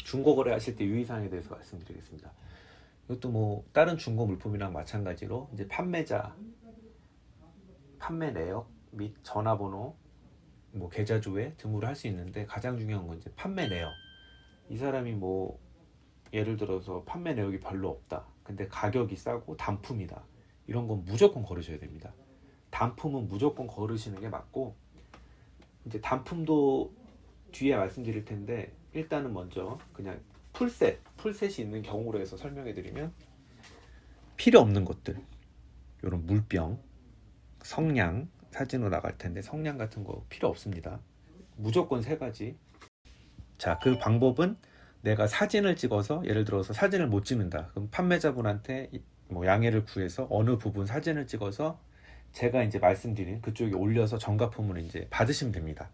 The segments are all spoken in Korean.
중고 거래하실 때 유의사항에 대해서 말씀드리겠습니다. 이것도 뭐 다른 중고 물품이랑 마찬가지로 이제 판매자, 판매 내역 및 전화번호, 뭐 계좌 조회 등으로 할 수 있는데, 가장 중요한 건 이제 판매 내역. 이 사람이 뭐 예를 들어서 판매 내역이 별로 없다. 근데 가격이 싸고 단품이다. 이런 건 무조건 걸으셔야 됩니다. 단품은 무조건 걸으시는 게 맞고, 이제 단품도 뒤에 말씀드릴 텐데, 일단은 먼저 그냥 풀셋이 있는 경우로 해서 설명해 드리면, 필요 없는 것들, 이런 물병, 성냥, 사진으로 나갈 텐데 성냥 같은 거 필요 없습니다. 무조건 세 가지. 자, 그 방법은 내가 사진을 찍어서, 예를 들어서 사진을 못 찍는다. 그럼 판매자분한테 뭐 양해를 구해서 어느 부분 사진을 찍어서 제가 이제 말씀드린 그쪽에 올려서 정가품을 이제 받으시면 됩니다.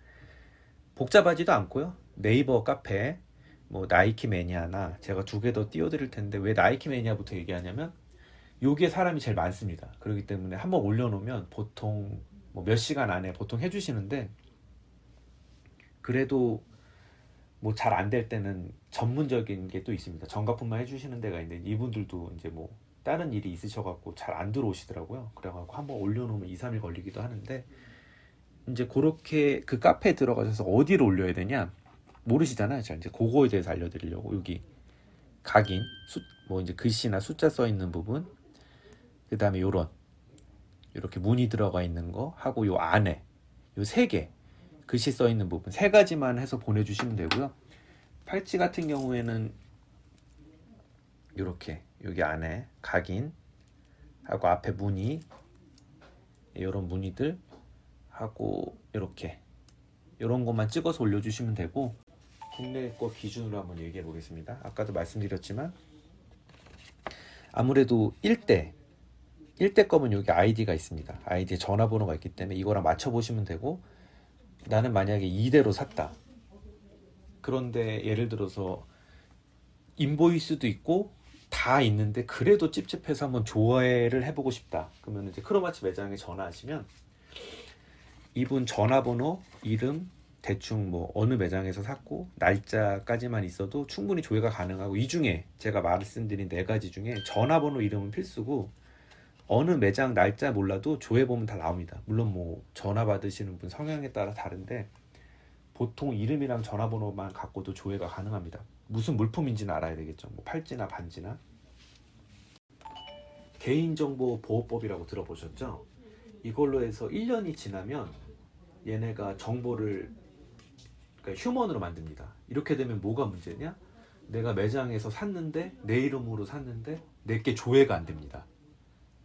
복잡하지도 않고요. 네이버 카페 뭐 나이키 매니아나, 제가 두 개 더 띄워드릴 텐데, 왜 나이키 매니아부터 얘기하냐면 요게 사람이 제일 많습니다. 그렇기 때문에 한번 올려놓으면 보통 뭐 몇 시간 안에 보통 해주시는데, 그래도 뭐 잘 안 될 때는 전문적인 게 또 있습니다. 정가품만 해주시는 데가 있는데, 이분들도 이제 뭐 다른 일이 있으셔갖고 잘 안 들어오시더라고요. 그래갖고 한번 올려놓으면 2, 3일 걸리기도 하는데, 이제 그렇게 그 카페에 들어가셔서 어디로 올려야 되냐 모르시잖아요. 자, 이제 그거에 대해서 알려드리려고, 여기 각인, 뭐 이제 글씨나 숫자 써 있는 부분, 그 다음에 이렇게 문이 들어가 있는 거 하고, 요 안에 요 세 개 글씨 써 있는 부분 세 가지만 해서 보내주시면 되고요. 팔찌 같은 경우에는 이렇게 여기 안에 각인 하고 앞에 무늬, 이런 무늬들 하고 이렇게 이런 것만 찍어서 올려주시면 되고, 국내 거 기준으로 한번 얘기해 보겠습니다. 아까도 말씀드렸지만 아무래도 1대 거면 여기 아이디가 있습니다. 아이디에 전화번호가 있기 때문에 이거랑 맞춰보시면 되고, 나는 만약에 2대로 샀다. 그런데 예를 들어서 인보이스도 있고 다 있는데 그래도 찝찝해서 한번 조회를 해보고 싶다. 그러면 이제 크로마치 매장에 전화하시면 이분 전화번호, 이름, 대충 뭐 어느 매장에서 샀고 날짜까지만 있어도 충분히 조회가 가능하고, 이 중에 제가 말씀드린 네 가지 중에 전화번호, 이름은 필수고, 어느 매장 날짜 몰라도 조회 보면 다 나옵니다. 물론 뭐 전화 받으시는 분 성향에 따라 다른데, 보통 이름이랑 전화번호만 갖고도 조회가 가능합니다. 무슨 물품인지는 알아야 되겠죠. 뭐 팔찌나 반지나. 개인정보보호법이라고 들어보셨죠? 이걸로 해서 1년이 지나면 얘네가 정보를, 그러니까 휴먼으로 만듭니다. 이렇게 되면 뭐가 문제냐? 내가 매장에서 샀는데, 내 이름으로 샀는데 내게 조회가 안 됩니다.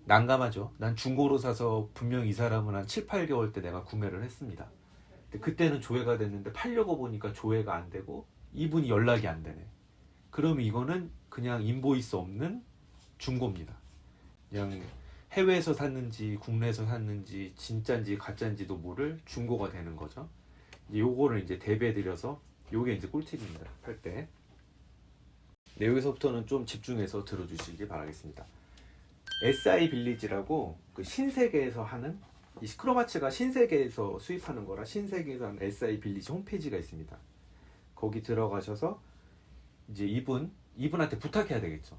난감하죠. 난 중고로 사서 분명 이 사람은 한 7, 8개월 때 내가 구매를 했습니다. 근데 그때는 조회가 됐는데 팔려고 보니까 조회가 안 되고 이분이 연락이 안 되네. 그러면 이거는 그냥 인보이스 없는 중고입니다. 그냥 해외에서 샀는지 국내에서 샀는지 진짜인지 가짜인지도 모를 중고가 되는 거죠. 이제 요거를 이제 대비해 드려서, 요게 이제 꿀팁입니다. 팔 때. 네, 여기서부터는 좀 집중해서 들어주시기 바라겠습니다. SI 빌리지라고 그 신세계에서 하는, 이 크로마치가 신세계에서 수입하는 거라 신세계에서 하는 SI 빌리지 홈페이지가 있습니다. 거기 들어가셔서 이제 이분한테 부탁해야 되겠죠.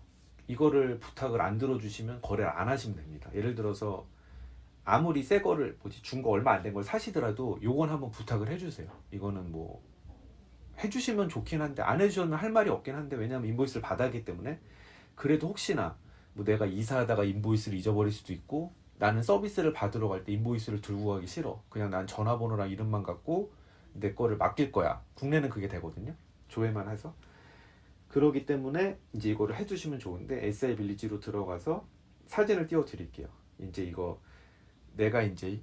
이거를 부탁을 안 들어주시면 거래를 안 하시면 됩니다. 예를 들어서 아무리 새 거를 중고 얼마 안 된 걸 사시더라도 요건 한번 부탁을 해주세요. 이거는 뭐 해주시면 좋긴 한데 안 해주시면 할 말이 없긴 한데, 왜냐하면 인보이스를 받았기 때문에. 그래도 혹시나 뭐 내가 이사하다가 인보이스를 잊어버릴 수도 있고, 나는 서비스를 받으러 갈 때 인보이스를 들고 가기 싫어. 그냥 난 전화번호랑 이름만 갖고 내 거를 맡길 거야. 국내는 그게 되거든요. 조회만 해서. 그러기 때문에 이제 이거를 해주시면 좋은데, SI 빌리지로 들어가서 사진을 띄워 드릴게요. 이제 이거 내가 이제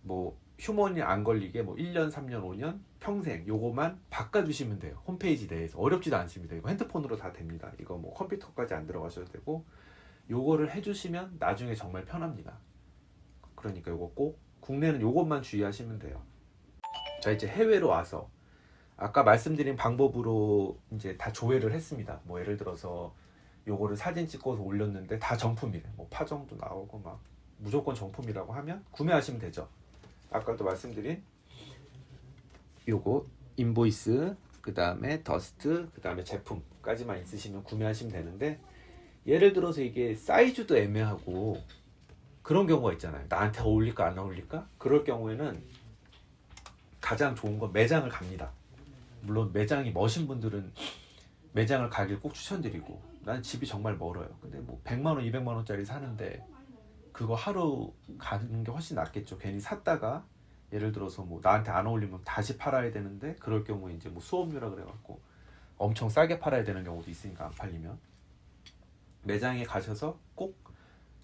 뭐 휴먼이 안 걸리게 뭐 1년, 3년, 5년, 평생 요거만 바꿔주시면 돼요. 홈페이지 내에서. 어렵지도 않습니다. 이거 핸드폰으로 다 됩니다. 이거 뭐 컴퓨터까지 안 들어가셔도 되고, 요거를 해주시면 나중에 정말 편합니다. 그러니까 요거 꼭, 국내는 요것만 주의하시면 돼요. 자, 이제 해외로 와서 아까 말씀드린 방법으로 이제 다 조회를 했습니다. 뭐 예를 들어서 요거를 사진 찍어서 올렸는데 다 정품이래. 뭐 파정도 나오고 막 무조건 정품이라고 하면 구매하시면 되죠. 아까도 말씀드린 요거 인보이스, 그 다음에 더스트, 그 다음에 제품까지만 있으시면 구매하시면 되는데, 예를 들어서 이게 사이즈도 애매하고 그런 경우가 있잖아요. 나한테 어울릴까 안 어울릴까? 그럴 경우에는 가장 좋은 건 매장을 갑니다. 물론 매장이 머신 분들은 매장을 가길 꼭 추천드리고, 난 집이 정말 멀어요. 근데 뭐 100만 원, 200만 원짜리 사는데 그거 하루 가는 게 훨씬 낫겠죠. 괜히 샀다가 예를 들어서 뭐 나한테 안 어울리면 다시 팔아야 되는데, 그럴 경우에 이제 뭐 수업료라 그래갖고 엄청 싸게 팔아야 되는 경우도 있으니까 안 팔리면, 매장에 가셔서 꼭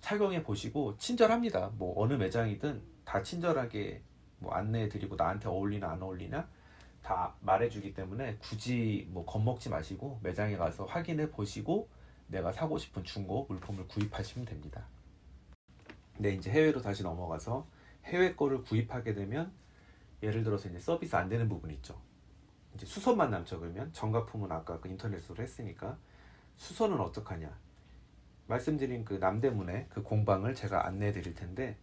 착용해 보시고 친절합니다. 뭐 어느 매장이든 다 친절하게 뭐 안내해 드리고 나한테 어울리나 안 어울리나 다 말해주기 때문에 굳이 뭐 겁먹지 마시고 매장에 가서 확인해 보시고 내가 사고 싶은 중고 물품을 구입하시면 됩니다. 근데 이제 해외로 다시 넘어가서, 해외 거를 구입하게 되면 예를 들어서 이제 서비스 안 되는 부분이 있죠. 이제 수선만 남죠. 그러면 정가품은 아까 그 인터넷으로 했으니까 수선은 어떡하냐. 말씀드린 그 남대문에 그 공방을 제가 안내해 드릴 텐데,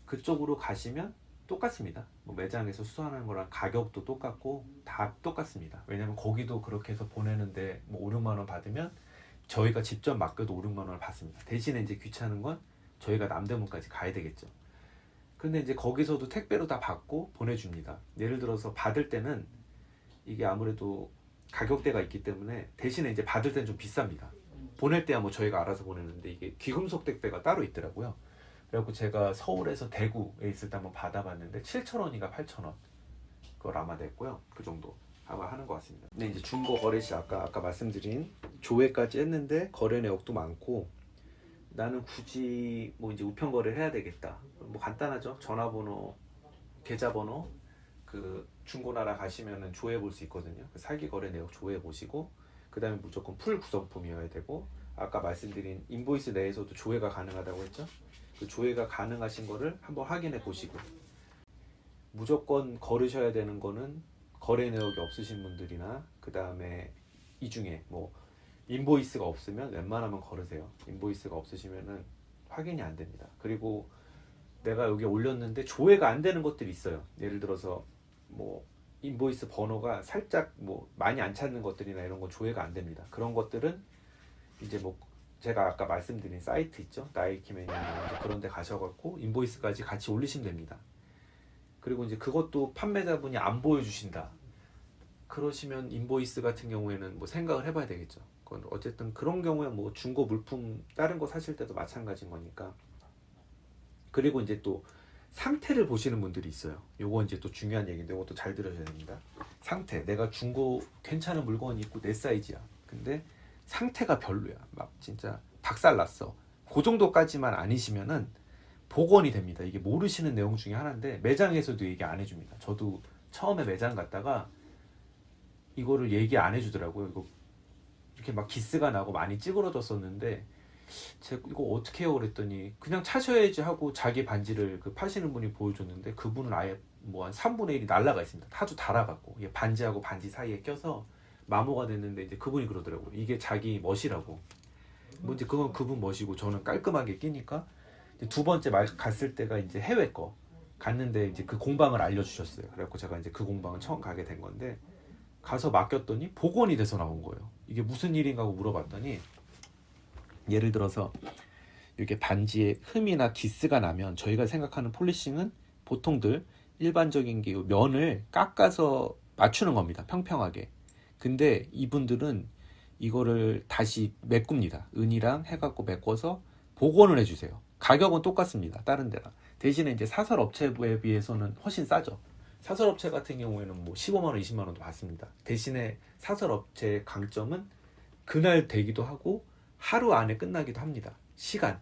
그쪽으로 가시면 똑같습니다. 뭐 매장에서 수선하는 거랑 가격도 똑같고 다 똑같습니다. 왜냐면 거기도 그렇게 해서 보내는데 뭐 5, 6만 원 받으면 저희가 직접 맡겨도 5, 6만 원을 받습니다. 대신에 이제 귀찮은 건 저희가 남대문까지 가야 되겠죠. 근데 이제 거기서도 택배로 다 받고 보내줍니다. 예를 들어서 받을 때는 이게 아무래도 가격대가 있기 때문에 대신에 이제 받을 때는 좀 비쌉니다. 보낼 때야 뭐 저희가 알아서 보내는데 이게 귀금속 택배가 따로 있더라고요. 그래갖고 제가 서울에서 대구에 있을 때 한번 받아봤는데 7,000원인가 8,000원 그걸 아마 냈고요. 그 정도 아마 하는 것 같습니다. 근데 이제 중고 거래시 아까 말씀드린 조회까지 했는데 거래 내역도 많고, 나는 굳이 뭐 이제 우편 거래를 해야 되겠다. 뭐 간단하죠. 전화번호, 계좌번호, 그 중고나라 가시면은 조회 볼 수 있거든요. 그 사기 거래 내역 조회 보시고, 그 다음에 무조건 풀 구성품이어야 되고, 아까 말씀드린 인보이스 내에서도 조회가 가능하다고 했죠. 그 조회가 가능하신 거를 한번 확인해 보시고, 무조건 걸으셔야 되는 거는 거래 내역이 없으신 분들이나, 그 다음에 이 중에 뭐 인보이스가 없으면 웬만하면 걸으세요. 인보이스가 없으시면은 확인이 안 됩니다. 그리고 내가 여기 올렸는데 조회가 안 되는 것들이 있어요. 예를 들어서 뭐 인보이스 번호가 살짝 뭐 많이 안 찾는 것들이나 이런 건 조회가 안 됩니다. 그런 것들은 이제 뭐 제가 아까 말씀드린 사이트 있죠, 나이키 매니아, 그런 데 가셔갖고 인보이스까지 같이 올리시면 됩니다. 그리고 이제 그것도 판매자분이 안 보여주신다 그러시면 인보이스 같은 경우에는 뭐 생각을 해봐야 되겠죠. 그건 어쨌든 그런 경우에 뭐 중고 물품 다른 거 사실 때도 마찬가지인 거니까. 그리고 이제 또 상태를 보시는 분들이 있어요. 요거 이제 또 중요한 얘기인데 이것도 잘 들으셔야 됩니다. 상태, 내가 중고 괜찮은 물건이 있고 내 사이즈야. 근데 상태가 별로야. 막 진짜 박살났어. 그 정도까지만 아니시면은 복원이 됩니다. 이게 모르시는 내용 중에 하나인데 매장에서도 얘기 안 해줍니다. 저도 처음에 매장 갔다가 이거를 얘기 안 해주더라고요. 이거 이렇게 막 기스가 나고 많이 찌그러졌었는데 제가 이거 어떻게 해요 그랬더니 그냥 차셔야지 하고 자기 반지를 그 파시는 분이 보여줬는데, 그분은 아예 뭐 한 3분의 1이 날라가 있습니다. 하도 달아갖고 반지하고 반지 사이에 껴서 마모가 됐는데, 이제 그분이 그러더라고요. 이게 자기 멋이라고. 뭐 이제 그건 그분 멋이고 저는 깔끔하게 끼니까. 두 번째 갔을 때가 이제 해외 거 갔는데 이제 그 공방을 알려주셨어요. 그래갖고 제가 이제 그 공방을 처음 가게 된 건데, 가서 맡겼더니 복원이 돼서 나온 거예요. 이게 무슨 일인가 하고 물어봤더니, 예를 들어서 이렇게 반지에 흠이나 기스가 나면 저희가 생각하는 폴리싱은 보통들 일반적인 게 면을 깎아서 맞추는 겁니다. 평평하게. 근데 이분들은 이거를 다시 메꿉니다. 은이랑 해갖고 메꿔서 복원을 해주세요. 가격은 똑같습니다. 다른 데랑. 대신에 이제 사설 업체에 비해서는 훨씬 싸죠. 사설 업체 같은 경우에는 뭐 15만 원, 20만 원도 받습니다. 대신에 사설 업체의 강점은 그날 되기도 하고 하루 안에 끝나기도 합니다. 시간에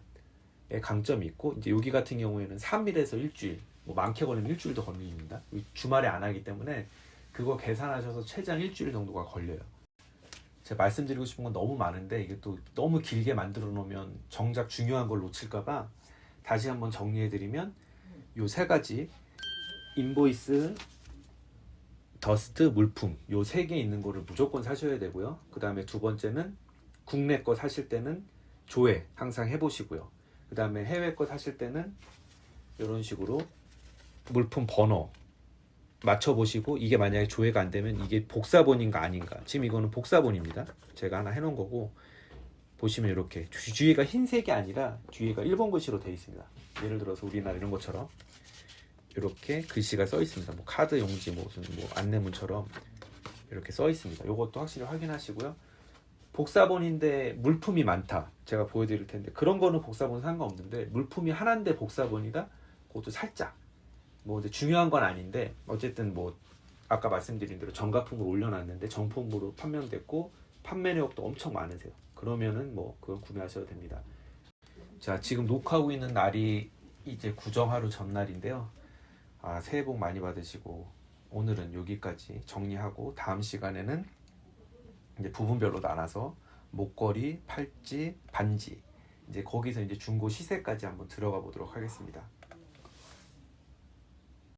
강점이 있고, 이제 여기 같은 경우에는 3일에서 일주일, 뭐 많게 걸리면 일주일도 걸립니다. 주말에 안 하기 때문에 그거 계산하셔서 최장 일주일 정도가 걸려요. 제가 말씀드리고 싶은 건 너무 많은데 이게 또 너무 길게 만들어 놓으면 정작 중요한 걸 놓칠까봐 다시 한번 정리해드리면, 요 세 가지 인보이스, 더스트, 물품 요 세 개 있는 거를 무조건 사셔야 되고요. 그 다음에 두 번째는 국내 거 사실 때는 조회 항상 해보시고요. 그 다음에 해외 거 사실 때는 이런 식으로 물품 번호 맞춰보시고 이게 만약에 조회가 안 되면 이게 복사본인가 아닌가. 지금 이거는 복사본입니다. 제가 하나 해놓은 거고 보시면 이렇게 뒤에가 흰색이 아니라 뒤에가 일본 글씨로 되어 있습니다. 예를 들어서 우리나라 이런 것처럼 이렇게 글씨가 써 있습니다. 뭐 카드 용지 무슨 뭐 안내문처럼 이렇게 써 있습니다. 이것도 확실히 확인하시고요. 복사본인데 물품이 많다. 제가 보여드릴 텐데 그런 거는 복사본 상관없는데 물품이 하나인데 복사본이다. 그것도 살짝 뭐 근데 중요한 건 아닌데 어쨌든 뭐 아까 말씀드린 대로 정가품으로 올려놨는데 정품으로 판명됐고 판매 내역도 엄청 많으세요. 그러면은 뭐 그건 구매하셔도 됩니다. 자, 지금 녹화하고 있는 날이 이제 구정하루 전날인데요. 새해 복 많이 받으시고 오늘은 여기까지 정리하고 다음 시간에는 이제 부분별로 나눠서 목걸이, 팔찌, 반지 이제 거기서 이제 중고 시세까지 한번 들어가 보도록 하겠습니다.